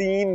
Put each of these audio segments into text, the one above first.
3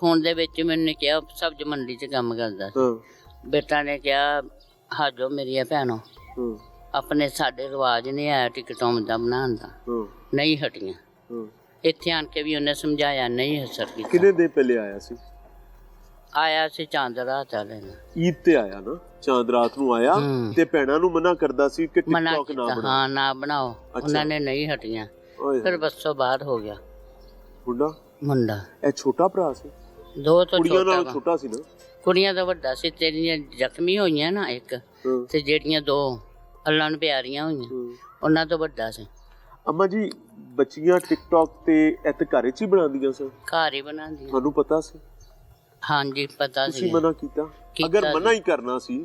phone ਦੇ ਵਿੱਚ ਮੈਨੂੰ ਕਿਹਾ ਸਬਜ਼ ਮੰਡੀ 'ਚ ਕੰਮ ਕਰਦਾ ਸੀ। ਬੇਟਾ ਨੇ ਕਿਹਾ ਹਾਜੋ ਮੇਰੀਆਂ ਭੈਣੋ, ਆਪਣੇ ਸਾਡੇ ਰਿਵਾਜ ਨਹੀਂ ਆਇਆ ਟਿਕਟੌਕ ਦਾ ਬਣਾਉਣ ਦਾ, ਨਹੀਂ ਹਟੀਆਂ। ਇੱਥੇ ਆਣ ਕੇ ਵੀ ਉਹਨੇ ਸਮਝਾਇਆ, ਨਹੀਂ ਅਸਰ ਕੀਤਾ। ਕਿੰਨੇ ਦਿਨ ਪਹਿਲੇ ਆਇਆ ਸੀ? ਆਇਆ ਸੀ ਚਾਂਦ ਰਾਤ ਵਾਲੇ ਨੂੰ, ਈਦ ਤੇ ਆਇਆ ਨਾ, ਚਾਂਦ ਰਾਤ ਨੂੰ ਆਇਆ ਤੇ ਭੈਣਾਂ ਨੂੰ ਮਨਾ ਕਰਦਾ ਸੀ ਕਿ ਟਿਕਟੌਕ ਨਾ ਬਣਾਓ। ਹਾਂ, ਨਾ ਬਣਾਓ। ਉਹਨਾਂ ਨੇ ਨਹੀਂ ਹਟੀਆਂ। ਫਿਰ ਬੱਸੋਂ ਬਾਹਰ ਹੋ ਗਿਆ ਮੁੰਡਾ। ਇਹ ਛੋਟਾ ਭਰਾ ਸੀ? 2 ਤੋਂ ਕੁੜੀਆਂ ਨਾਲ ਛੋਟਾ ਸੀ ਨਾ? ਕੁੜੀਆਂ ਦਾ ਵੱਡਾ ਸੀ। ਤੇਰੀਆਂ ਜ਼ਖਮੀ ਹੋਈਆਂ ਨਾ ਇੱਕ, ਤੇ ਜਿਹੜੀਆਂ 2 ਅੱਲਾ ਨੂੰ ਪਿਆਰੀਆਂ ਹੋਈਆਂ ਉਹਨਾਂ ਤੋਂ ਵੱਡਾ ਸੀ। ਅੰਮਾ ਜੀ, ਬੱਚੀਆਂ ਟਿਕਟੌਕ ਤੇ ਇੱਥੇ ਘਰ 'ਚ ਹੀ ਬਣਾਉਂਦੀਆਂ ਸਨ? ਘਰ ਹੀ ਬਣਾਉਂਦੀਆਂ। ਤੁਹਾਨੂੰ ਪਤਾ ਸੀ? ਹਾਂਜੀ ਪਤਾ ਸੀ। ਤੁਸੀਂ ਮਨਾ ਕੀਤਾ? ਅਗਰ ਮਨਾ ਹੀ ਕਰਨਾ ਸੀ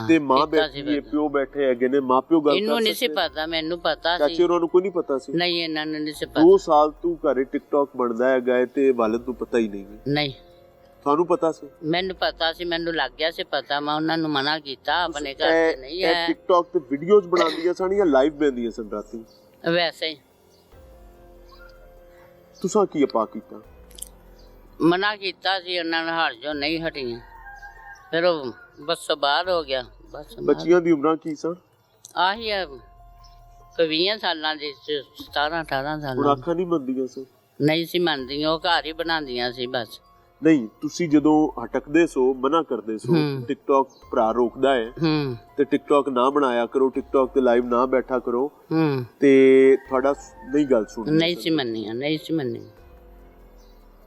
ਤੇ ਮਾਂ ਬੈਠੀ, ਪਿਓ ਬੈਠੇ ਹੈਗੇ ਨੇ, ਮਾਂ ਪਿਓ ਗੱਲ ਕਰ ਸਕਦੇ। ਇਹਨੂੰ ਨਹੀਂ ਸੀ ਪਤਾ, ਮੈਨੂੰ ਪਤਾ ਸੀ। ਚਾਚੇ ਉਹਨਾਂ ਨੂੰ ਕੋਈ ਨਹੀਂ ਪਤਾ ਸੀ? ਨਹੀਂ, ਇਹਨਾਂ ਨੂੰ ਨਹੀਂ ਸੀ ਪਤਾ। 2 ਸਾਲ ਤੂੰ ਘਰੇ ਟਿਕਟੌਕ ਬਣਦਾ ਹੈਗਾ ਤੇ ਵਾਲਿਦ ਨੂੰ ਪਤਾ ਹੀ ਨਹੀਂ? ਨਹੀਂ, ਤੁਹਾਨੂੰ ਪਤਾ ਸੀ? ਮੈਨੂੰ ਪਤਾ ਸੀ, ਮੈਨੂੰ ਲੱਗ ਗਿਆ ਸੀ ਪਤਾ। ਮੈਂ ਉਹਨਾਂ ਨੂੰ ਮਨਾ ਕੀਤਾ, ਆਪਣੇ ਘਰ ਤੇ ਨਹੀਂ ਹੈ। ਟਿਕਟੌਕ ਤੇ ਵੀਡੀਓਜ਼ ਬਣਾਉਂਦੀਆਂ ਸਨ ਜਾਂ ਲਾਈਵ ਬਣਦੀਆਂ ਸਨ ਰਾਤੀ? ਵੈਸੇ ਹੀ। ਤੁਸੀਂ ਕੀ ਆਪਾ ਕੀਤਾ? ਮਨਾ ਕੀਤਾ ਸੀ ਉਹਨਾਂ ਨੇ, ਹਟ ਜੋ, ਨਹੀਂ ਹਟੀਆਂ। ਫਿਰ ਉਹ ਬੱਸੋਂ ਬਾਹਰ ਹੋ ਗਿਆ। ਬਸ। ਬੱਚੀਆਂ ਦੀ ਉਮਰਾਂ ਕੀ ਸਨ? ਆਹੀ ਆ, ਕੋਈ 20 ਸਾਲਾਂ ਦੀ, 17 18 ਸਾਲਾਂ। ਹੁਣ ਅੱਖਾਂ ਨਹੀਂ ਮੰਨਦੀਆਂ ਸਨ? ਨਹੀਂ ਸੀ ਮੰਨਦੀਆਂ, ਉਹ ਘਰ ਹੀ ਬਣਾਉਂਦੀਆਂ ਸੀ ਬਸ। ਨਹੀਂ, ਤੁਸੀਂ ਜਦੋਂ ਹਟਕਦੇ ਸੋ, ਮਨਾ ਕਰਦੇ ਸੋ, ਟਿਕਟੌਕ ਭਰਾ ਰੋਕਦਾ ਹੈ ਤੇ ਟਿਕਟੌਕ ਨਾ ਬਣਾਇਆ ਕਰੋ, ਟਿਕਟੌਕ ਤੇ ਲਾਈਵ ਨਾ ਬੈਠਾ ਕਰੋ, ਤੇ ਤੁਹਾਡਾ ਨਹੀਂ ਗੱਲ ਸੁਣਦੀ? ਨਹੀਂ ਸੀ ਮੰਨੀਆਂ, ਨਹੀਂ ਸੀ ਮੰਨੀਆਂ।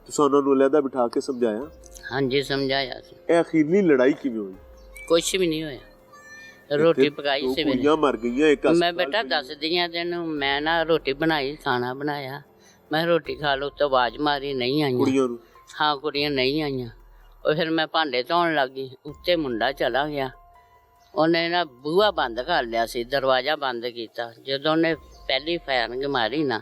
ਤੁਸੀਂ ਉਹਨਾਂ ਨੂੰ ਅਲੱਗਾ ਬਿਠਾ ਕੇ ਸਮਝਾਇਆ? ਹਾਂਜੀ, ਸਮਝਾਇਆ ਸੀ। ਇਹ ਅਖੀਰਲੀ ਲੜਾਈ ਕਿਵੇਂ ਹੋਈ? ਕੁਛ ਵੀ ਨਹੀਂ ਹੋਇਆ। ਰੋਟੀ ਪਕਾਈ ਸੀ। ਕੁੜੀਆਂ ਮਰ ਗਈਆਂ ਇੱਕ। ਮੈਂ ਬੇਟਾ ਦੱਸਦੀ ਆ ਤੈਨੂੰ, ਮੈਂ ਨਾ ਰੋਟੀ ਬਣਾਈ, ਖਾਣਾ ਬਣਾਇਆ, ਮੈਂ ਰੋਟੀ ਖਾ ਲਓ ਤਾਂ ਆਵਾਜ਼ ਮਾਰੀ, ਨਹੀਂ ਆਈਆਂ ਕੁੜੀਆਂ ਨੂੰ। ਹਾਂ, ਕੁੜੀਆਂ ਨਹੀਂ ਆਈਆਂ। ਉਹ ਫਿਰ ਮੈਂ ਭਾਂਡੇ ਧੋਣ ਲੱਗੀ, ਉੱਤੇ ਮੁੰਡਾ ਚਲਾ ਗਿਆ। ਉਹਨੇ ਨਾ ਬੂਹਾ ਬੰਦ ਕਰ ਲਿਆ ਸੀ, ਦਰਵਾਜ਼ਾ ਬੰਦ ਕੀਤਾ। ਜਦੋਂ ਉਹਨੇ ਪਹਿਲੀ ਫਾਇਰਿੰਗ ਮਾਰੀ ਨਾ,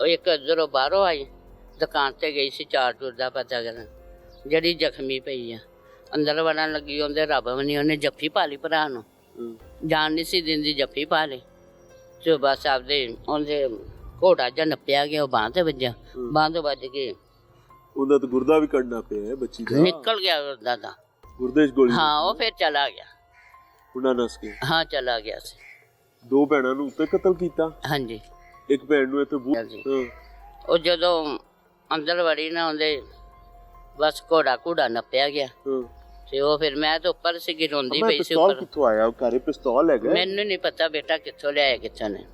ਉਹ ਇੱਕ ਇੱਧਰੋਂ ਬਾਹਰੋਂ ਆਈ, ਦੁਕਾਨ ਤੇ ਗਈ ਸੀ ਚਾਰ ਚੂਰ ਦਾ ਪਤਾ ਕਰਨ, ਜਿਹੜੀ ਜ਼ਖਮੀ ਪਈ ਆ ਅੰਦਰ ਵੜਨ ਲੱਗੀ, ਉਹਦੇ ਰੱਬ ਵੀ ਨਹੀਂ, ਉਹਨੇ ਜੱਫੀ ਪਾ ਲਈ ਭਰਾ ਨੂੰ, ਜਾਣ ਨਹੀਂ ਸੀ ਦਿੰਦੀ, ਜੱਫੀ ਪਾ ਲਈ ਤੇ ਬਸ ਆਪਦੇ ਉਹਦੇ ਘੋੜਾ ਜਿਹਾ ਨੱਪਿਆ ਗਿਆ, ਉਹ ਬਾਂਹ ਤੇ ਵੱਜਾ, ਬਾਂਹ ਤੋਂ ਵੱਜ ਕੇ ਉਹਦਾ ਤਾਂ ਗੁਰਦਾ ਵੀ ਕੱਢਣਾ ਪਿਆ ਬੱਚੀ ਦਾ, ਨਿਕਲ ਗਿਆ ਗੁਰਦਾ ਦਾ, ਗੁਰਦੇ 'ਚ ਗੋਲੀ। ਹਾਂ ਉਹ ਫਿਰ ਚਲਾ ਗਿਆ, ਉਹਨਾਂ ਨਸ ਕੇ। ਹਾਂ ਚਲਾ ਗਿਆ ਸੀ। 2 ਭੈਣਾਂ ਨੂੰ ਉੱਤੇ ਕਤਲ ਕੀਤਾ। ਹਾਂਜੀ, ਇੱਕ ਭੈਣ ਨੂੰ ਇੱਥੇ ਉਹ ਜਦੋਂ ਅੰਦਰ ਵੜੀ ਨਾ, ਉਹਦੇ ਬਸ ਘੋੜਾ ਨੱਪਿਆ ਗਿਆ ਤੇ ਉਹ ਫਿਰ ਮੈਂ ਤਾਂ ਉੱਪਰ ਸੀ, ਰੋਂਦੀ ਪਈ ਸੀ ਉੱਪਰ। ਕਿੱਥੋਂ ਆਇਆ? ਘਰੇ ਪਿਸਤੌਲ ਹੈਗਾ? ਮੈਨੂੰ ਨਹੀਂ ਪਤਾ ਬੇਟਾ ਕਿੱਥੋਂ ਲਿਆਇਆ ਕਿੱਥੋਂ ਨੇ,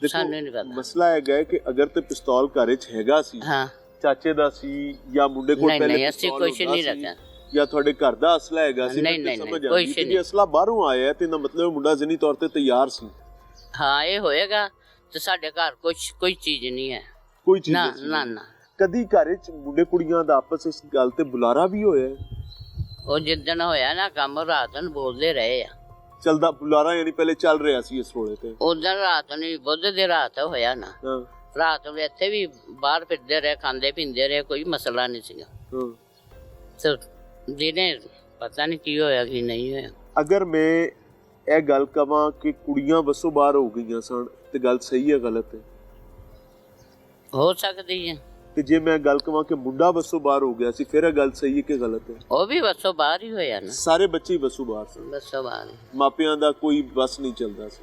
ਸਾਨੂੰ ਨਹੀਂ ਪਤਾ। ਮਸਲਾ ਹੈਗਾ ਕਿ ਅਗਰ ਤੇ ਪਿਸਤੌਲ ਘਰੇ 'ਚ ਹੈਗਾ ਸੀ, ਹਾਂ ਚਾਚੇ ਦਾ ਸੀ ਜਾਂ ਮੁੰਡੇ ਕੋਲ ਪਹਿਲੇ ਨਹੀਂ, ਅਸੀਂ ਕੁਛ ਨਹੀਂ ਰੱਖਿਆ, ਜਾਂ ਤੁਹਾਡੇ ਘਰ ਦਾ ਅਸਲਾ ਹੈਗਾ ਸੀ, ਨਹੀਂ ਕੁਛ ਨਹੀਂ। ਅਸਲਾ ਬਾਹਰੋਂ ਆਇਆ ਤੇ ਇਹਦਾ ਮਤਲਬ ਮੁੰਡਾ ਜ਼ਨੀ ਤੌਰ ਤੇ ਤਿਆਰ ਸੀ। ਹਾਂ ਇਹ ਹੋਏਗਾ ਤੇ ਸਾਡੇ ਘਰ ਕੋਈ ਚੀਜ਼ ਨਹੀਂ ਹੈ, ਕੋਈ ਚੀਜ਼ ਨਾ। ਕਦੀ ਘਰ 'ਚ ਮੁੰਡੇ ਕੁੜੀਆਂ ਦਾ ਆਪਸ ਇਸ ਗੱਲ ਤੇ ਬੁਲਾਰਾ ਵੀ ਹੋਇਆ? ਉਹ ਜਿੱਦਣ ਹੋਇਆ ਨਾ ਕੰਮ, ਰਾਤ ਨੂੰ ਬੋਲਦੇ ਰਹੇ ਆ, ਚੱਲਦਾ ਬੁਲਾਰਾ, ਯਾਨੀ ਪਹਿਲੇ ਚੱਲ ਰਿਹਾ ਸੀ ਇਸ ਰੋਲੇ ਤੇ। ਉਦੋਂ ਰਾਤ ਨੂੰ ਬੁੱਧ ਦੀ ਰਾਤ ਹੋਇਆ ਨਾ, ਰਾਤ ਨੂੰ ਇੱਥੇ ਵੀ ਬਾਹਰ ਫਿਰਦੇ ਰਹੇ, ਖਾਂਦੇ ਪੀਂਦੇ ਰਹੇ, ਕੋਈ ਮਸਲਾ ਨਹੀਂ ਸੀਗਾ। ਤੇ ਦਿਨੇ ਪਤਾ ਨਹੀਂ ਕੀ ਹੋਇਆ ਕੀ ਨਹੀਂ ਹੋਇਆ। ਅਗਰ ਮੈਂ ਇਹ ਗੱਲ ਕਵਾਂ ਕਿ ਕੁੜੀਆਂ ਵੱਸੋਂ ਬਾਹਰ ਹੋ ਗਈਆਂ ਸਨ ਤੇ ਗੱਲ ਸਹੀ ਹੈ ਗਲਤ ਹੈ? ਹੋ ਸਕਦੀ ਹੈ। ਤੇ ਜੇ ਮੈਂ ਗੱਲ ਕਵਾਂ ਕਿ ਮੁੰਡਾ ਵੱਸੋਂ ਬਾਹਰ ਹੋ ਗਿਆ ਸੀ, ਫਿਰ ਇਹ ਗੱਲ ਸਹੀ ਹੈ ਕਿ ਗਲਤ ਹੈ? ਉਹ ਵੀ ਵੱਸੋਂ ਬਾਹਰ ਹੀ ਹੋਇਆ ਨਾ, ਸਾਰੇ ਬੱਚੇ ਵੱਸੋਂ ਬਾਹਰ ਸਨ, ਵੱਸੋਂ ਬਾਹਰ, ਮਾਪਿਆਂ ਦਾ ਕੋਈ ਬਸ ਨਹੀਂ ਚੱਲਦਾ ਸੀ।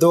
ਦੋ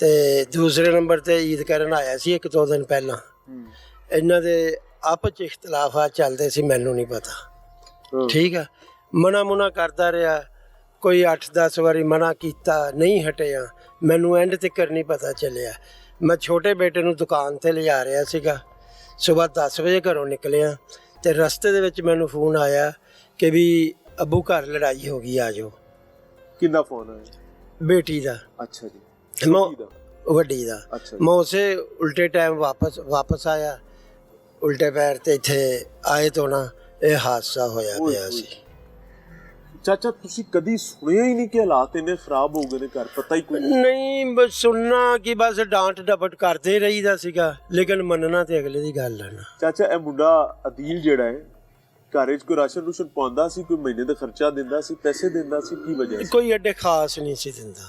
ਤੇ ਦੂਸਰੇ ਨੰਬਰ ਤੇ ਈਦ ਕਰਨ ਆਇਆ ਸੀ 1-2 ਦਿਨ ਪਹਿਲਾਂ। ਇਹਨਾਂ ਦੇ ਆਪਸ ਚ ਇਖਤਲਾਫਾਤ ਚੱਲਦੇ ਸੀ, ਮੈਨੂੰ ਨਹੀਂ ਪਤਾ, ਠੀਕ ਆ। ਮਨਾ ਕਰਦਾ ਰਿਹਾ, ਕੋਈ 8-10 ਵਾਰੀ ਮਨਾ ਕੀਤਾ, ਨਹੀਂ ਹਟਿਆ। ਮੈਨੂੰ ਐਂਡ ਤੱਕ ਨਹੀਂ ਪਤਾ ਚੱਲਿਆ। ਮੈਂ ਛੋਟੇ ਬੇਟੇ ਨੂੰ ਦੁਕਾਨ ਤੇ ਲਿਜਾ ਰਿਹਾ ਸੀਗਾ, ਸਵੇਰ 10 ਵਜੇ ਘਰੋਂ ਨਿਕਲਿਆ ਤੇ ਰਸਤੇ ਦੇ ਵਿੱਚ ਮੈਨੂੰ ਫੋਨ ਆਇਆ ਕਿ ਵੀ ਅੱਬੂ ਘਰ ਲੜਾਈ ਹੋ ਗਈ, ਆ ਜਾਓ। ਕਿੰਨਾ ਫੋਨ ਆਇਆ? ਬੇਟੀ ਦਾ। ਅੱਛਾ ਜੀ। ਵੱਡੀ ਦਾ। ਅੱਛਾ। ਮੈਂ ਉਸੇ ਉਲਟੇ ਟਾਈਮ ਵਾਪਸ ਆਇਆ, ਉਲਟੇ ਪੈਰ ਤੇ ਇੱਥੇ ਆਏ ਤੋਂ ਨਾ ਇਹ ਹਾਦਸਾ ਹੋਇਆ ਪਿਆ ਸੀ। ਚਾਚਾ ਤੁਸੀਂ ਕਦੀ ਸੁਣਿਆ ਹੀ ਨਹੀਂ ਕਿ ਹਾਲਾਤ ਇੰਨੇ ਖਰਾਬ ਹੋ ਗਏ ਨੇ ਘਰ? ਪਤਾ ਹੀ ਕੋਈ ਨਹੀਂ, ਬਸ ਸੁਣਨਾ ਕਿ ਬਸ ਡਾਂਟ ਡਪਟ ਕਰਦੇ ਰਹੀਦਾ ਸੀਗਾ, ਲੇਕਿਨ ਮੰਨਣਾ ਤੇ ਅਗਲੇ ਦੀ ਗੱਲ ਹੈ ਨਾ। ਚਾਚਾ ਇਹ ਮੁੰਡਾ ਅਦੀਲ ਜਿਹੜਾ ਹੈ, ਘਰ 'ਚ ਕੋਈ ਰਾਸ਼ਨ ਰੂਸ਼ਨ ਪਾਉਂਦਾ ਸੀ? ਕੋਈ ਮਹੀਨੇ ਦਾ ਖਰਚਾ ਦਿੰਦਾ ਸੀ, ਪੈਸੇ ਦਿੰਦਾ ਸੀ? ਕੀ ਵਜ੍ਹਾ ਸੀ? ਕੋਈ ਐਡੇ ਖਾਸ ਨਹੀਂ ਸੀ ਦਿੰਦਾ।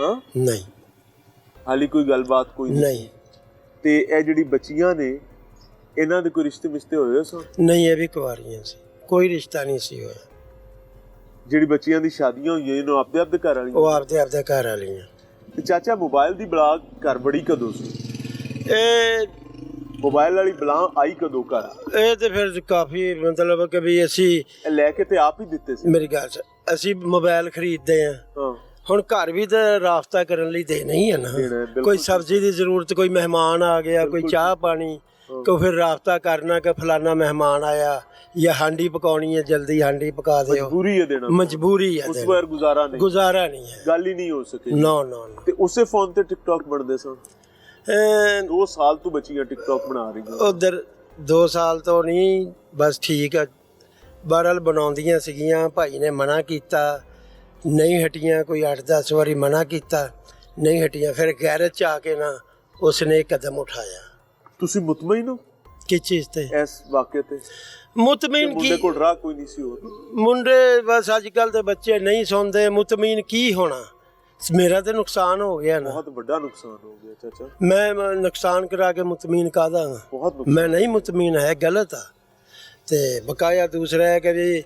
ਹਾਂ, ਨਹੀਂ, ਹਾਲੀ ਕੋਈ ਗੱਲਬਾਤ ਕੋਈ ਨਹੀਂ। ਤੇ ਇਹ ਜਿਹੜੀ ਬੱਚੀਆਂ ਨੇ, ਇਹਨਾਂ ਦੇ ਕੋਈ ਰਿਸ਼ਤੇ ਮਿਸ਼ਤੇ ਹੋਏ ਸਨ? ਨਹੀਂ, ਇਹ ਵੀ ਕੁਆਰੀਆਂ ਸੀ, ਕੋਈ ਰਿਸ਼ਤਾ ਨਹੀਂ ਸੀ ਹੋਇਆ। ਜਿਹੜੀ ਬੱਚੀਆਂ ਦੀ ਸ਼ਾਦੀਆਂ ਹੋਈਆਂ ਇਹਨਾਂ ਆਪਦੇ ਘਰ ਵਾਲੀਆਂ? ਉਹ ਆਪਦੇ ਘਰ ਵਾਲੀਆਂ। ਤੇ ਚਾਚਾ ਮੋਬਾਈਲ ਦੀ ਬਲਾ ਘਰ ਬੜੀ ਕਦੋਂ ਸੀ? ਇਹ ਮੋਬਾਈਲ ਵਾਲੀ ਬਲਾ ਆਈ ਕਦੋਂ ਘਰ? ਇਹ ਤੇ ਫਿਰ ਕਾਫੀ ਮਤਲਬ ਕਿ ਵੀ ਅਸੀਂ ਇਹ ਲੈ ਕੇ ਤੇ ਆਪ ਹੀ ਦਿੱਤੇ ਸੀ? ਮੇਰੀ ਗੱਲ ਚ ਅਸੀਂ ਮੋਬਾਈਲ ਖਰੀਦਦੇ ਆ, ਹੁਣ ਘਰ ਵੀ ਤਾਂ ਰਾਬਤਾ ਕਰਨ ਲਈ ਦੇਣਾ ਹੀ ਹੈ ਨਾ। ਕੋਈ ਸਬਜ਼ੀ ਦੀ ਜ਼ਰੂਰਤ, ਕੋਈ ਮਹਿਮਾਨ ਆ ਗਿਆ, ਕੋਈ ਚਾਹ ਪਾਣੀ, ਕੋ ਫਿਰ ਰਾਬਤਾ ਕਰਨਾ ਕਿ ਫਲਾਨਾ ਮਹਿਮਾਨ ਆਇਆ ਜਾਂ ਹਾਂਡੀ ਪਕਾਉਣੀ ਹੈ, ਜਲਦੀ ਹਾਂਡੀ ਪਕਾ ਦਿਓ। ਮਜਬੂਰੀ ਹੈ ਦੇਣਾ, ਮਜਬੂਰੀ ਹੈ। ਉਸ ਵਾਰ ਗੁਜ਼ਾਰਾ ਨਹੀਂ ਹੈ, ਗੱਲ ਹੀ ਨਹੀਂ ਹੋ ਸਕੀ। ਨਾ। ਤੇ ਉਸੇ ਫੋਨ ਤੇ ਟਿਕਟੌਕ ਬਣਦੇ ਸਨ? 2 ਸਾਲ ਤੋਂ ਬੱਚੀਆਂ ਟਿਕਟੌਕ ਬਣਾ ਰਹੀਆਂ ਉਧਰ? 2 ਸਾਲ ਤੋਂ ਨਹੀਂ, ਬਸ ਠੀਕ ਆ, ਬਹਰਹਾਲ ਬਣਾਉਂਦੀਆਂ ਸੀਗੀਆਂ। ਭਾਈ ਨੇ ਮਨਾ ਕੀਤਾ, ਨਹੀਂ ਹਟੀਆਂ। ਕੋਈ 8-10 ਵਾਰੀ ਮਨਾ ਕੀਤਾ, ਨਹੀਂ ਹਟੀਆਂ। ਫਿਰ ਗੈਰੇਜ 'ਚ ਆ ਕੇ ਨਾ ਉਸਨੇ ਕਦਮ ਉਠਾਇਆ। ਤੁਸੀਂ ਮੁਤਮਈਨ ਹੋ ਕਿਸ ਚੀਜ਼ ਤੇ? ਇਸ ਵਾਕਿਆ ਤੇ ਮੁਤਮਈਨ ਕੀ? ਮੁੰਡੇ ਕੋਲ ਰਾਹ ਕੋਈ ਨਹੀਂ ਸੀ ਹੋਰ? ਮੁੰਡੇ ਬਸ ਅੱਜ ਕੱਲ ਦੇ ਬੱਚੇ ਨਹੀਂ ਸੁਣਦੇ। ਮੁਤਮਈਨ ਕੀ ਹੋਣਾ? ਮੇਰਾ ਤੇ ਨੁਕਸਾਨ ਹੋ ਗਿਆ ਨਾ, ਬਹੁਤ ਵੱਡਾ ਨੁਕਸਾਨ ਹੋ ਗਿਆ ਚਾਚਾ। ਮੈਂ ਨੁਕਸਾਨ ਕਰਾ ਕੇ ਮੁਤਮਈਨ ਕਾਹਦਾ? ਬਹੁਤ ਮੈਂ ਨਹੀਂ ਮੁਤਮਈਨ, ਹੈ ਗਲਤ ਆ। ਤੇ ਬਕਾਇਆ ਦੂਸਰਾ ਹੈ ਕਿ ਵੀ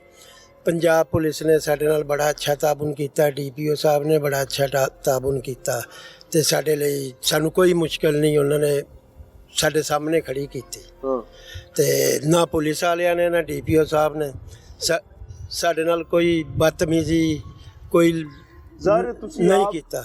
ਪੰਜਾਬ ਪੁਲਿਸ ਨੇ ਸਾਡੇ ਨਾਲ ਬੜਾ ਅੱਛਾ ਤਾਬਨ ਕੀਤਾ, DPO ਸਾਹਿਬ ਨੇ ਬੜਾ ਅੱਛਾ ਤਾਬਨ ਕੀਤਾ ਤੇ ਸਾਡੇ ਲਈ ਸਾਨੂੰ ਕੋਈ ਮੁਸ਼ਕਲ ਨਹੀਂ ਉਹਨਾਂ ਨੇ ਸਾਡੇ ਸਾਹਮਣੇ ਖੜੀ ਕੀਤੀ। ਤੇ ਨਾ ਪੁਲਿਸ ਵਾਲਿਆਂ ਨੇ ਨਾ DPO ਸਾਹਿਬ ਨੇ ਸਾਡੇ ਨਾਲ ਕੋਈ ਬਦਤਮੀਜ਼ੀ ਕੋਈ ਨਹੀਂ ਕੀਤਾ।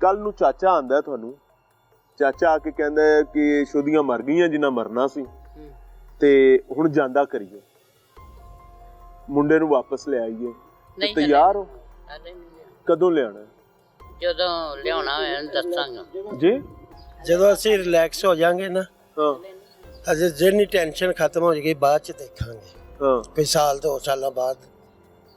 ਕੱਲ ਨੂੰ ਚਾਚਾ ਆਂਦਾ ਤੁਹਾਨੂੰ, ਚਾਚਾ ਆ ਕੇ ਕਹਿੰਦਾ ਕਿ ਸ਼ੋਦੀਆਂ ਮਰ ਗਈਆਂ ਜਿਨ੍ਹਾਂ ਮਰਨਾ ਸੀ ਤੇ ਹੁਣ ਜਾਂਦਾ ਕਰੀਏ, ਮੁੰਡੇ ਨੂੰ ਵਾਪਸ ਲੈ ਆਈਏ, ਤੇ ਤਿਆਰ ਹੋ? ਕਦੋਂ ਲਿਆਣਾ? ਜਦੋਂ ਲਿਆਉਣਾ ਹੋਇਆ ਦੱਸਾਂਗਾ ਜੀ। ਜਦੋਂ ਅਸੀਂ ਰਿਲੈਕਸ ਹੋ ਜਾਾਂਗੇ ਨਾ, ਹਾਂ, ਅਜੇ ਜਿੰਨੀ ਟੈਨਸ਼ਨ ਖਤਮ ਹੋ ਜਾਏਗੀ ਬਾਅਦ ਚ ਦੇਖਾਂਗੇ। ਹਾਂ, ਕੋਈ ਸਾਲ 2 ਸਾਲਾਂ ਬਾਅਦ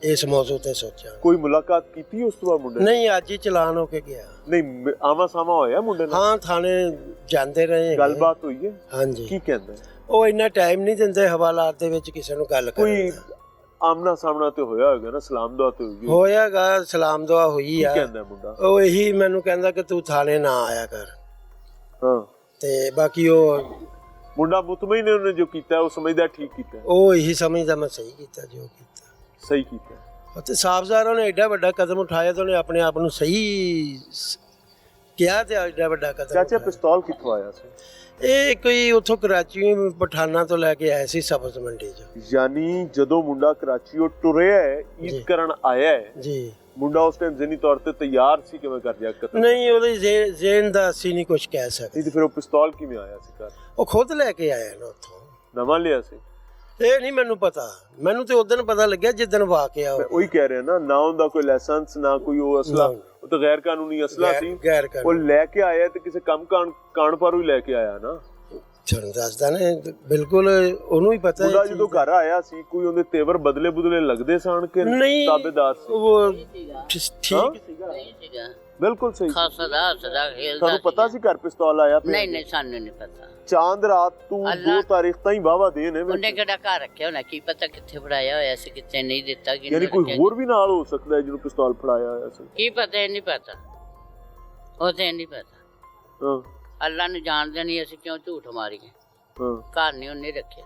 ਇਸ ਮੌਜੂ ਤੇ ਸੋਚਾਂ। ਕੋਈ ਮੁਲਾਕਾਤ ਕੀਤੀ ਉਸ ਤੋਂ ਬਾਅਦ ਮੁੰਡੇ? ਨਹੀਂ, ਅੱਜ ਹੀ ਚਲਾਨ ਹੋ ਕੇ ਗਿਆ। ਨਹੀਂ, ਆਵਾ ਸਾਵਾ ਹੋਇਆ ਮੁੰਡੇ ਨਾਲ? ਹਾਂ, ਥਾਣੇ ਜਾਂਦੇ ਰਹੇ। ਗੱਲਬਾਤ ਹੋਈ ਹੈ? ਹਾਂਜੀ। ਕੀ ਕਹਿੰਦਾ? ਉਹ ਇੰਨਾ ਟਾਈਮ ਨਹੀਂ ਦਿੰਦੇ ਹਵਾਲਾਤ ਦੇ ਵਿੱਚ ਕਿਸੇ ਨੂੰ ਗੱਲ ਕਰਨ ਕੋਈ ਦਾ। ਆਮਨਾ ਸਾਹਮਣਾ ਤੇ ਹੋਇਆ ਹੋਵੇਗਾ ਨਾ, ਸਲਾਮ ਦੁਆ ਤੇ ਹੋਈ ਹੋਇਆਗਾ, ਸਲਾਮ ਦੁਆ ਹੋਈ ਆ। ਕੀ ਕਹਿੰਦਾ ਮੁੰਡਾ? ਉਹ ਇਹੀ ਮੈਨੂੰ ਕਹਿੰਦਾ ਕਿ ਤੂੰ ਥਾਣੇ ਨਾ ਆਇਆ ਕਰ। ਹਾਂ, ਤੇ ਬਾਕੀ ਉਹ ਮੁੰਡਾ ਮੁਤਮਈਨ ਨੇ ਉਹਨੇ ਜੋ ਕੀਤਾ ਉਹ ਸਮਝਦਾ ਠੀਕ ਕੀਤਾ? ਉਹ ਇਹੀ ਸਮਝਦਾ ਮੈਂ ਸਹੀ ਕੀਤਾ ਜੋ ਕੀਤਾ। ਸਹੀ ਕੀਤਾ। ਅਤੇ ਸਾਫਜ਼ਾਰ ਉਹਨੇ ਐਡਾ ਵੱਡਾ ਕਦਮ ਉਠਾਇਆ ਤਾਂ ਉਹਨੇ ਆਪਣੇ ਆਪ ਨੂੰ ਸਹੀ ਕਿਹਾ ਤੇ ਐਡਾ ਵੱਡਾ ਕਦਮ। ਚਾਚਾ ਪਿਸਤੌਲ ਕਿੱਥੋਂ ਆਇਆ ਸੀ? ਇਹ ਕੋਈ ਉੱਥੋਂ ਕਰਾਚੀ ਪਠਾਨਾਂ ਤੋਂ ਲੈ ਕੇ ਆਇਆ ਸੀ ਸਬਜ਼ ਮੰਡੀ ਚ। ਯਾਨੀ ਜਦੋਂ ਮੁੰਡਾ ਕਰਾਚੀੋਂ ਟੁਰਿਆ ਹੈ, ਈਦ ਕਰਨ ਆਇਆ ਹੈ ਜੀ, ਮੁੰਡਾ ਉਸ ਟਾਈਮ ਜ਼ਿਹਨੀ ਤੌਰ ਤੇ ਤਿਆਰ ਸੀ ਕਿ ਮੈਂ ਕਰ ਜਾ ਕਤਲ? ਨਹੀਂ, ਉਹਦੇ ਜ਼ੇਨ ਦਾ ਅਸੀਂ ਨਹੀਂ ਕੁਝ ਕਹਿ ਸਕਦੇ। ਤੇ ਫਿਰ ਉਹ ਪਿਸਤੌਲ ਕਿਵੇਂ ਆਇਆ ਸੀ ਘਰ? ਉਹ ਖੁਦ ਲੈ ਕੇ ਆਇਆ ਨਾ ਉੱਥੋਂ। ਨਵਾਂ ਲਿਆ ਸੀ? ਇਹ ਨਹੀਂ ਮੈਨੂੰ ਪਤਾ, ਮੈਨੂੰ ਤੇ ਉਦੋਂ ਪਤਾ ਲੱਗਿਆ ਜਿੱਦਣ ਵਾਕਿਆ ਮੈਂ ਉਹੀ ਕਹਿ ਰਿਹਾ ਨਾ ਉਹਦਾ ਕੋਈ ਲਾਇਸੈਂਸ ਨਾ ਕੋਈ ਉਹ ਅਸਲਾ, ਉਹ ਤਾਂ ਗੈਰ ਕਾਨੂੰਨੀ ਅਸਲਾ ਸੀ। ਗੈਰ ਉਹ ਕਾਨੂੰਨੀ ਲੈ ਕੇ ਆਇਆ ਤੇ ਕਿਸੇ ਕੰਮ ਕਾਣ ਪਰ ਹੀ ਲੈ ਕੇ ਆਇਆ ਨਾ। ਤੁਹਾਨੂੰ ਦੱਸਦਾ ਨੇ, ਬਿਲਕੁਲ ਉਹਨੂੰ ਹੀ ਪਤਾ। ਮੁੰਡਾ ਜਦੋਂ ਘਰ ਆਇਆ ਸੀ ਕੋਈ ਉਹਦੇ ਤੇਵਰ ਬਦਲੇ ਲੱਗਦੇ ਸਨ ਕਿ ਨਹੀਂ, ਤਾਬੇਦਾਰ ਸੀ? ਉਹ ਠੀਕ ਸੀਗਾ, ਬਿਲਕੁਲ ਸਹੀ। ਖਾਸਾ ਖੇਲਦਾ ਤੁਹਾਨੂੰ ਪਤਾ ਸੀ ਘਰ ਪਿਸਤੌਲ ਆਇਆ? ਨਹੀਂ, ਸਾਨੂੰ ਨਹੀਂ ਪਤਾ। ਚਾਂਦ ਰਾਤ ਤੋਂ 2 ਤਾਰੀਖ ਤਾਈਂ ਵਾਵਾ ਦੇ ਨੇ। ਉਹਨੇ ਕਿਹੜਾ ਘਰ ਰੱਖਿਆ ਹੋਣਾ, ਕੀ ਪਤਾ ਕਿੱਥੇ ਫੜਾਇਆ ਹੋਇਆ ਸੀ, ਕਿੱਥੇ ਨਹੀਂ ਦਿੱਤਾ। ਯਾਨੀ ਕੋਈ ਹੋਰ ਵੀ ਨਾਲ ਹੋ ਸਕਦਾ ਹੈ ਜਿਹਨੂੰ ਪਿਸਤੌਲ ਫੜਾਇਆ ਹੋਇਆ ਸੀ। ਕੀ ਪਤਾ? ਇਹ ਨਹੀਂ ਪਤਾ, ਉਹ ਤੇ ਨਹੀਂ ਪਤਾ। ਹਾਂ, ਅੱਲਾ ਨੂੰ ਜਾਣਦੇ ਨਹੀਂ ਅਸੀਂ ਕਿਉਂ ਝੂਠ ਮਾਰੀਏ। ਹਾਂ, ਘਰ ਨਹੀਂ ਉਹਨੇ ਰੱਖਿਆ।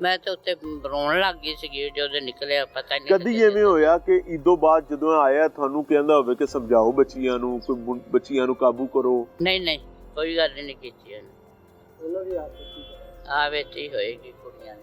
ਮੈਂ ਤਾਂ ਉੱਤੇ ਰੋਣ ਲੱਗ ਗਈ ਸੀ ਜਦੋਂ ਨਿਕਲਿਆ, ਪਤਾ ਨਹੀਂ ਕਦੀ ਐਵੇਂ ਹੋਇਆ ਕਿ ਈਦੋਂ ਬਾਅਦ ਜਦੋਂ ਆਇਆ ਤੁਹਾਨੂੰ ਕਹਿੰਦਾ ਹੋਵੇ ਕਿ ਸਮਝਾਓ ਬੱਚੀਆਂ ਨੂੰ, ਕੋਈ ਬੱਚੀਆਂ ਨੂੰ ਕਾਬੂ ਕਰੋ? ਨਹੀਂ, ਕੋਈ ਗੱਲ ਨਹੀਂ ਕੀਤੀ ਉਹਨੇ। ਉਹਨਾਂ ਦੀ ਆਦਤ ਹੀ ਹੋਏਗੀ ਕੁੜੀਆਂ ਦੀ।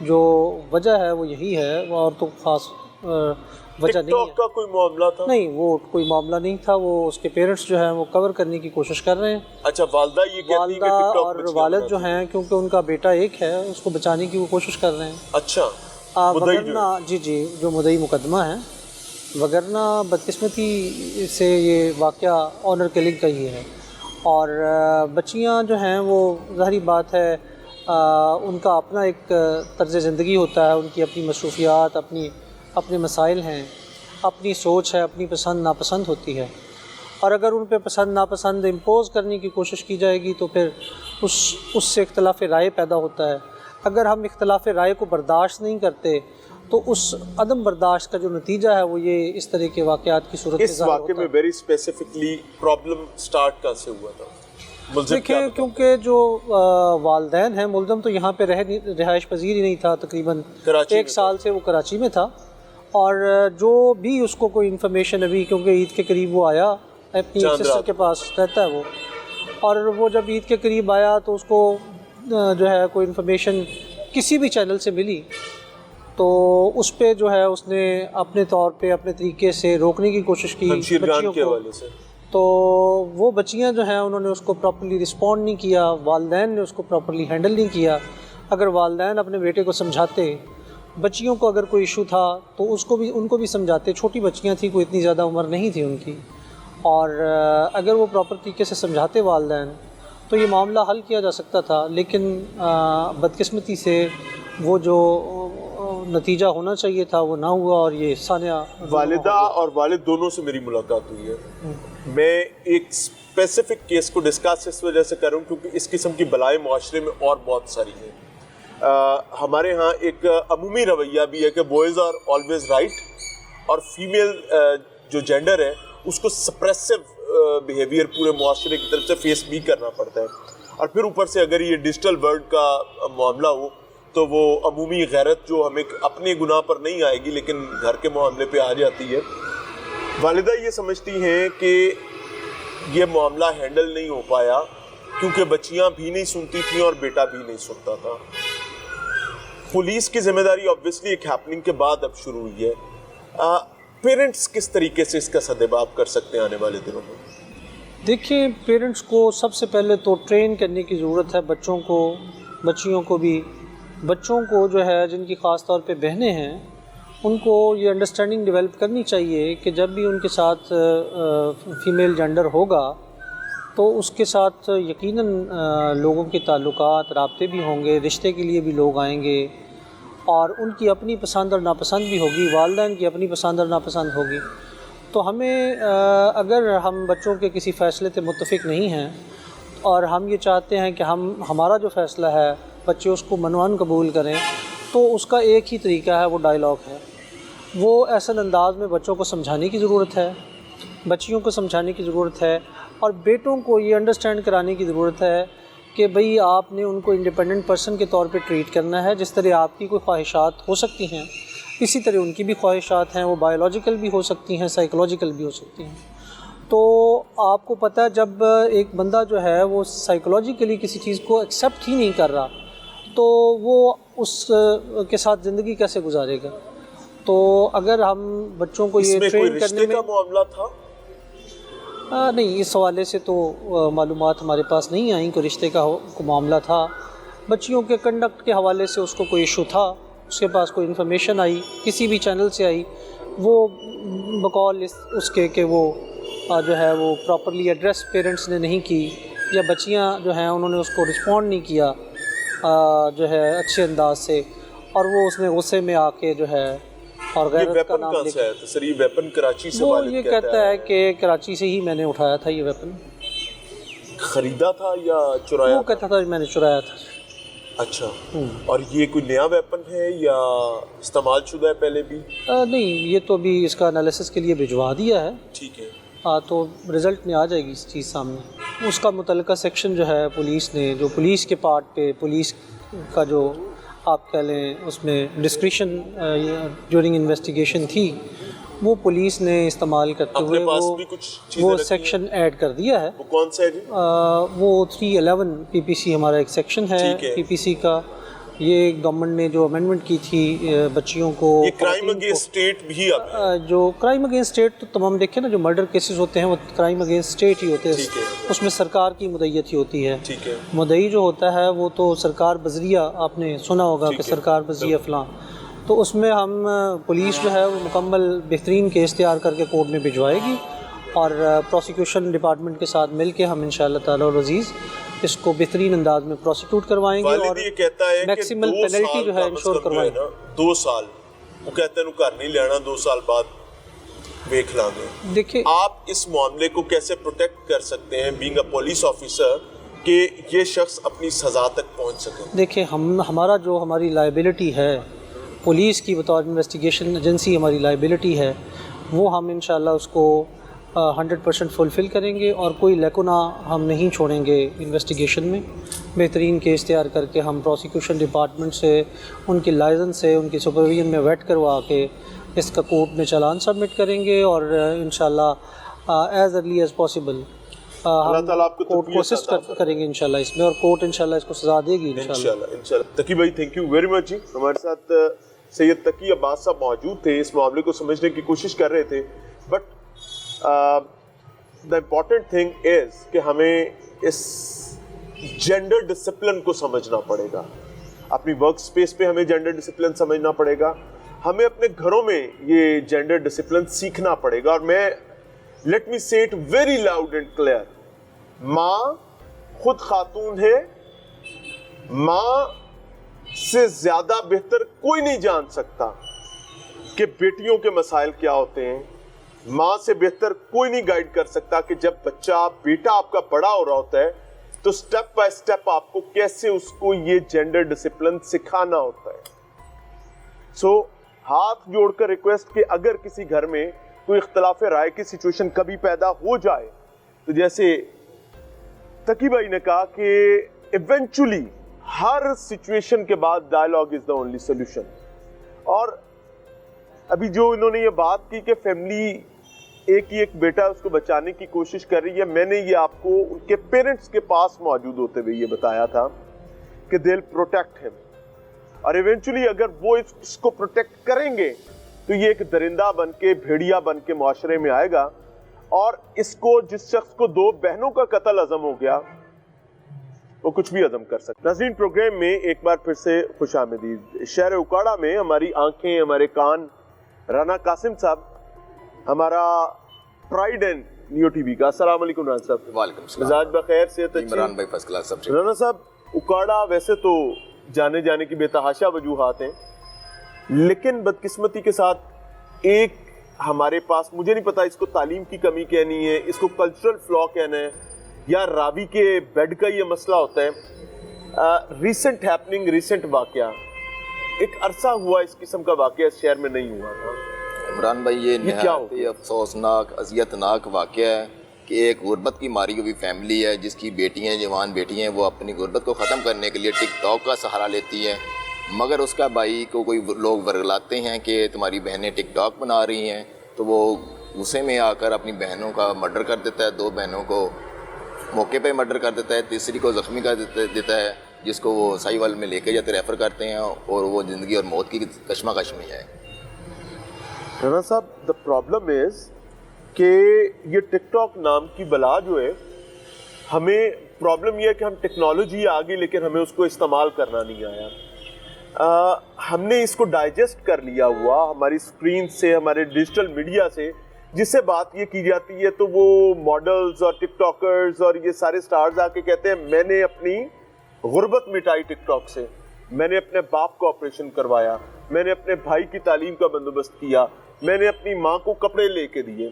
جو وجہ ہے وہ یہی ہے، اور تو خاص وجہ ٹک نہیں ٹاک ہے. کا کوئی معاملہ تھا؟ نہیں، وہ کوئی معاملہ نہیں تھا. وہ اس کے پیرنٹس جو ہیں وہ کور کرنے کی کوشش کر رہے ہیں. اچھا، والدہ یہ کہتی ہے کہ والدہ ٹک ٹاک اور بچیاں والد بناتی جو ہیں، کیونکہ ان کا بیٹا ایک ہے، اس کو بچانے کی وہ کوشش کر رہے ہیں. اچھا، مدعی جو وگرنہ جی جو مدعی مقدمہ ہے، وگرنہ بدقسمتی سے یہ واقعہ آنر کلنگ کا ہی ہے. اور بچیاں جو ہیں وہ ظاہری بات ہے ان کا اپنا ایک طرز زندگی ہوتا ہے، ان کی اپنی مصروفیات، اپنے مسائل ہیں، اپنی سوچ ہے، اپنی پسند ناپسند ہوتی ہے. اور اگر ان پہ پسند ناپسند امپوز کرنے کی کوشش کی جائے گی تو پھر اس سے اختلاف رائے پیدا ہوتا ہے. اگر ہم اختلاف رائے کو برداشت نہیں کرتے تو اس عدم برداشت کا جو نتیجہ ہے وہ یہ اس طرح کے واقعات کی صورت میں اس ظاہر واقعے ہوتا میں ہے. ویری اسپیسیفکلی پرابلم سٹارٹ کہاں سے ہوا تھا؟ ملزم کیا دیکھیں، بتا؟ کیونکہ جو والدین ہیں، ملزم تو یہاں پہ رہائش پذیر ہی نہیں تھا، تقریباً کراچی 1 سال سے وہ کراچی میں تھا. اور جو بھی اس کو کوئی انفارمیشن ابھی، کیونکہ عید کے قریب وہ آیا، اپنی سسٹر کے پاس رہتا ہے وہ، اور وہ جب عید کے قریب آیا تو اس کو جو ہے کوئی انفارمیشن کسی بھی چینل سے ملی تو اس پہ جو ہے اس نے اپنے طور پہ اپنے طریقے سے روکنے کی کوشش کی ہمشیر بچیوں جان کے کو. حوالے سے تو وہ بچیاں جو ہیں انہوں نے اس کو پراپرلی رسپونڈ نہیں کیا، والدین نے اس کو پراپرلی ہینڈل نہیں کیا. اگر والدین اپنے بیٹے کو سمجھاتے، بچیوں کو اگر کوئی ایشو تھا تو ان کو بھی سمجھاتے. چھوٹی بچیاں تھیں، کوئی اتنی زیادہ عمر نہیں تھی ان کی، اور اگر وہ پراپر طریقے سے سمجھاتے والدین تو یہ معاملہ حل کیا جا سکتا تھا. لیکن بدقسمتی سے وہ جو نتیجہ ہونا چاہیے تھا وہ نہ ہوا، اور یہ سانیہ والدہ اور والد دونوں سے میری ملاقات ہوئی ہے. میں ایک اسپیسیفک کیس کو ڈسکس اس وجہ سے کر رہا ہوں کیونکہ اس قسم کی بلائیں معاشرے میں اور بہت ساری ہیں. ہمارے ہاں ایک عمومی رویہ بھی ہے کہ بوائز آر آلویز رائٹ، اور فیمیل جو جینڈر ہے اس کو سپریسو بیہیویئر پورے معاشرے کی طرف سے فیس بھی کرنا پڑتا ہے. اور پھر اوپر سے اگر یہ ڈیجیٹل ورلڈ کا معاملہ ہو تو وہ عمومی غیرت جو ہمیں اپنے گناہ پر نہیں آئے گی لیکن گھر کے معاملے پہ آ جاتی ہے. والدہ یہ سمجھتی ہیں کہ یہ معاملہ ہینڈل نہیں ہو پایا کیونکہ بچیاں بھی نہیں سنتی تھیں اور بیٹا بھی نہیں سنتا تھا. پولیس کی ذمہ داری obviously ایک ہیپننگ کے بعد اب شروع ہوئی ہے. پیرنٹس کس طریقے سے اس کا سدباب کر سکتے ہیں آنے والے دنوں میں؟ دیکھیں، پیرنٹس کو سب سے پہلے تو ٹرین کرنے کی ضرورت ہے بچوں کو، بچیوں کو بھی. بچوں کو جو ہے جن کی خاص طور پہ بہنیں ہیں ان کو یہ انڈرسٹینڈنگ ڈیولپ کرنی چاہیے کہ جب بھی ان کے ساتھ فیمیل جینڈر ہوگا تو اس کے ساتھ یقیناً لوگوں کے تعلقات، رابطے بھی ہوں گے، رشتے کے لیے بھی لوگ آئیں گے، اور ان کی اپنی پسند اور ناپسند بھی ہوگی، والدین کی اپنی پسند اور ناپسند ہوگی. تو ہمیں اگر ہم بچوں کے کسی فیصلے سے متفق نہیں ہیں اور ہم یہ چاہتے ہیں کہ ہمارا جو فیصلہ ہے بچے اس کو منوان قبول کریں، تو اس کا ایک ہی طریقہ ہے، وہ ڈائلاگ ہے. وہ ایسا انداز میں بچوں کو سمجھانے کی ضرورت ہے، بچیوں کو سمجھانے کی ضرورت ہے، اور بیٹوں کو یہ انڈرسٹینڈ کرانے کی ضرورت ہے کہ بھئی آپ نے ان کو انڈیپینڈنٹ پرسن کے طور پہ ٹریٹ کرنا ہے. جس طرح آپ کی کوئی خواہشات ہو سکتی ہیں اسی طرح ان کی بھی خواہشات ہیں، وہ بایولوجیکل بھی ہو سکتی ہیں، سائیکولوجیکل بھی ہو سکتی ہیں. تو آپ کو پتہ ہے جب ایک بندہ جو ہے وہ سائیکولوجیکلی کسی چیز کو ایکسیپٹ ہی نہیں کر رہا تو وہ اس کے ساتھ زندگی کیسے گزارے گا؟ تو اگر ہم بچوں کو یہ ٹرین کرنے میں معاملہ تھا نہیں، اس حوالے سے تو معلومات ہمارے پاس نہیں آئیں کوئی رشتے کا معاملہ تھا. بچیوں کے کنڈکٹ کے حوالے سے اس کو کوئی ایشو تھا، اس کے پاس کوئی انفارمیشن آئی، کسی بھی چینل سے آئی، وہ بقول اس کے کہ وہ جو ہے وہ پراپرلی ایڈریس پیرنٹس نے نہیں کی، یا بچیاں جو ہیں انہوں نے اس کو رسپونڈ نہیں کیا جو ہے اچھے انداز سے، اور وہ اس میں غصے میں آ کے جو ہے اور غیرت کا نام لے کے سر یہ ویپن کراچی سے وہ یہ کہتا ہے کہ کراچی سے ہی میں نے اٹھایا تھا یہ ویپن. خریدا تھا یا چرایا؟ وہ کہتا تھا میں نے چرایا تھا. اچھا، اور یہ کوئی نیا ویپن ہے یا استعمال شدہ ہے پہلے بھی؟ نہیں، یہ تو بھی اس کا انالیسس کے لیے بھجوا دیا ہے. ٹھیک ہے، تو رزلٹ میں آ جائے گی اس چیز سامنے. اس کا متعلقہ سیکشن جو ہے پولیس نے، جو پولیس کے پارٹ پہ پولیس کا جو آپ کہہ لیں اس میں ڈسکریشن ڈیورنگ انویسٹیگیشن تھی، وہ پولیس نے استعمال کرتے ہوئے وہ سیکشن ایڈ کر دیا ہے. وہ کون سا ہے جی؟ وہ 311 پی پی سی ہمارا ایک سیکشن ہے پی پی سی کا، یہ گورنمنٹ نے جو امینڈمنٹ کی تھی بچیوں کو, یہ کرائم اگینسٹ اسٹیٹ بھی جو کرائم اگینسٹ اسٹیٹ تو تمام دیکھیں نا, جو مرڈر کیسز ہوتے ہیں وہ کرائم اگینسٹ اسٹیٹ ہی ہوتے ہیں, اس میں سرکار کی مدعیت ہی ہوتی ہے. مدعی جو ہوتا ہے وہ تو سرکار بذریعہ, آپ نے سنا ہوگا کہ سرکار بذریعہ فلاں, تو اس میں ہم پولیس جو ہے وہ مکمل بہترین کیس تیار کر کے کورٹ میں بھجوائے گی, اور پروسیکیوشن ڈپارٹمنٹ کے ساتھ مل کے ہم انشاءاللہ تعالی العزیز اس کو بہترین انداز میں پروسیکیوٹ کروائیں گے, اور میکسیمل پینلٹی جو ہے انشور کروائیں گے. 2 سال وہ کہتے ہیں گھر نہیں لینا, 2 سال بعد دیکھ لیں گے. دیکھیں آپ اس معاملے کو کیسے پروٹیکٹ کر سکتے ہیں بینگ اے پولیس آفیسر کہ یہ شخص اپنی سزا تک پہنچ سکے؟ دیکھیں ہماری لائبلٹی ہے, پولیس کی بطور انویسٹیگیشن ایجنسی ہماری لائبلٹی ہے, وہ ہم انشاءاللہ اس کو 100% فلفل کریں گے, اور کوئی لیکونا ہم نہیں چھوڑیں گے انویسٹیگیشن میں. بہترین کیس تیار کر کے ہم پروسیکیوشن ڈپارٹمنٹ سے, ان کی لائسنس سے, ان کی سپرویژن میں ویٹ کروا کے اس کا کورٹ میں چالان سبمٹ کریں گے, اور انشاءاللہ ایز ارلی ایز پاسبل اللہ تعالیٰ آپ کو کورٹ کو اسسٹ کریں گے انشاءاللہ اس میں, اور کورٹ انشاءاللہ اس کو سزا دے گی انشاءاللہ. تقی بھائی تھینک یو ویری مچ. ہمارے ساتھ سید تقی عباس صاحب موجود تھے, اس معاملے کو سمجھنے کی کوشش کر رہے تھے, but the important thing is کہ ہمیں اس جینڈر ڈسپلن کو سمجھنا پڑے گا. اپنی ورک سپیس پہ ہمیں جینڈر ڈسپلن سمجھنا پڑے گا, ہمیں اپنے گھروں میں یہ جینڈر ڈسپلن سیکھنا پڑے گا. اور میں لیٹ می سے it very loud and clear, ماں خود خاتون ہے, ماں سے زیادہ بہتر کوئی نہیں جان سکتا کہ بیٹیوں کے مسائل کیا ہوتے ہیں, ماں سے بہتر کوئی نہیں گائیڈ کر سکتا کہ جب بچہ بیٹا آپ کا بڑا ہو رہا ہوتا ہے تو سٹیپ بائی سٹیپ آپ کو کیسے اس کو یہ جینڈر ڈسپلن سکھانا ہوتا ہے. سو ہاتھ جوڑ کر ریکویسٹ کہ اگر کسی گھر میں کوئی اختلاف رائے کی سچویشن کبھی پیدا ہو جائے, تو جیسے تقی بھائی نے کہا کہ ایونچولی ہر سچویشن کے بعد dialogue is the only solution. اور ابھی جو انہوں نے یہ بات کی کہ فیملی ایک ہی ایک بیٹا اس کو بچانے کی کوشش کر رہی ہے, میں نے یہ آپ کو ان کے پیرنٹس کے پاس موجود ہوتے ہوئے یہ بتایا تھا کہ they'll protect him, اور ایونچولی اگر وہ اس کو پروٹیکٹ کریں گے تو یہ ایک درندہ بن کے, بھیڑیا بن کے معاشرے میں آئے گا, اور اس کو جس شخص کو 2 بہنوں کا قتل عزم ہو گیا وہ کچھ بھی عزم کر سکتا. ناظرین, پروگرام میں ایک بار پھر سے خوش آمدید. شہر اکاڑا میں ہماری آنکھیں, ہمارے کان, رانا قاسم صاحب ہمارا pride and new T V کا. السلام علیکم رانا صاحب. وعلیکم السلام. مزاج بخیر, صحت اچھی؟ عمران بھائی فرسٹ کلاس. سب رانا صاحب, اکاڑا ویسے تو جانے جانے کی بے تحاشا وجوہات ہیں, لیکن بدقسمتی کے ساتھ ایک ہمارے پاس, مجھے نہیں پتا اس کو تعلیم کی کمی کہنی ہے, اس کو کلچرل فلا کہنا ہے, یا راوی کے بیڈ کا یہ مسئلہ ہوتا ہے. ریسنٹ ہیپننگ, ریسنٹ واقعہ, ایک عرصہ ہوا اس قسم کا واقعہ اس شہر میں نہیں ہوا تھا. عمران بھائی, یہ نہایت افسوسناک, اذیتناک واقعہ ہے کہ ایک غربت کی ماری ہوئی فیملی ہے جس کی بیٹیاں, جوان بیٹیاں, وہ اپنی غربت کو ختم کرنے کے لیے ٹک ٹاک کا سہارا لیتی ہیں, مگر اس کا بھائی کو کوئی لوگ ورگلاتے ہیں کہ تمہاری بہنیں ٹک ٹاک بنا رہی ہیں, تو وہ غصے میں آ کر اپنی بہنوں کا مرڈر کر دیتا ہے. 2 بہنوں کو موقع پہ مرڈر کر دیتا ہے, تیسری کو زخمی کر دیتا ہے, جس کو وہ سائیوال میں لے کے جاتے ریفر کرتے ہیں, اور وہ زندگی اور موت کی کشمکش میں ہے. رانا صاحب, the problem is کہ یہ ٹک ٹاک نام کی بلا جو ہے, ہمیں پرابلم یہ ہے کہ ہم ٹیکنالوجی آ گئی لیکن ہمیں اس کو استعمال کرنا نہیں آیا. ہم نے اس کو ڈائجسٹ کر لیا ہوا ہماری اسکرین سے, ہمارے ڈیجیٹل میڈیا سے, جس سے بات یہ کی جاتی ہے تو وہ ماڈلز اور ٹک ٹاکرز اور یہ سارے سٹارز آ کے کہتے ہیں میں نے اپنی غربت مٹائی ٹک ٹاک سے, میں نے اپنے باپ کا آپریشن کروایا, میں نے اپنے بھائی کی تعلیم کا بندوبست کیا, میں نے اپنی ماں کو کپڑے لے کے دیے.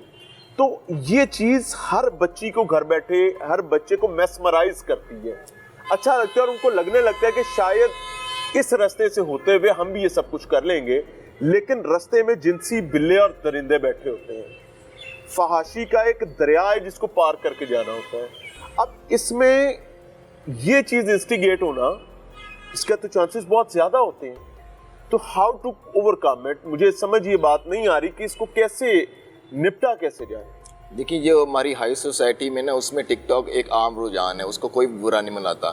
تو یہ چیز ہر بچی کو گھر بیٹھے, ہر بچے کو میسمرائز کرتی ہے, اچھا لگتا ہے, اور ان کو لگنے لگتا ہے کہ شاید اس رستے سے ہوتے ہوئے ہم بھی یہ سب کچھ کر لیں گے, لیکن رستے میں جنسی بلے اور درندے بیٹھے ہوتے ہیں. فحاشی کا ایک دریا ہے جس کو پار کر کے جانا ہوتا ہے. اب اس میں یہ چیز انسٹیگیٹ ہونا, اس کا تو چانسز بہت زیادہ ہوتے ہیں. تو how to overcome it, مجھے سمجھ یہ بات نہیں آ رہی کہ اس کو کیسے نپٹا کیسے جائے. دیکھیے, جو ہماری ہائی سوسائٹی میں نا, اس میں ٹک ٹاک ایک عام رجحان ہے, اس کو کوئی برا نہیں مناتا,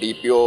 DPO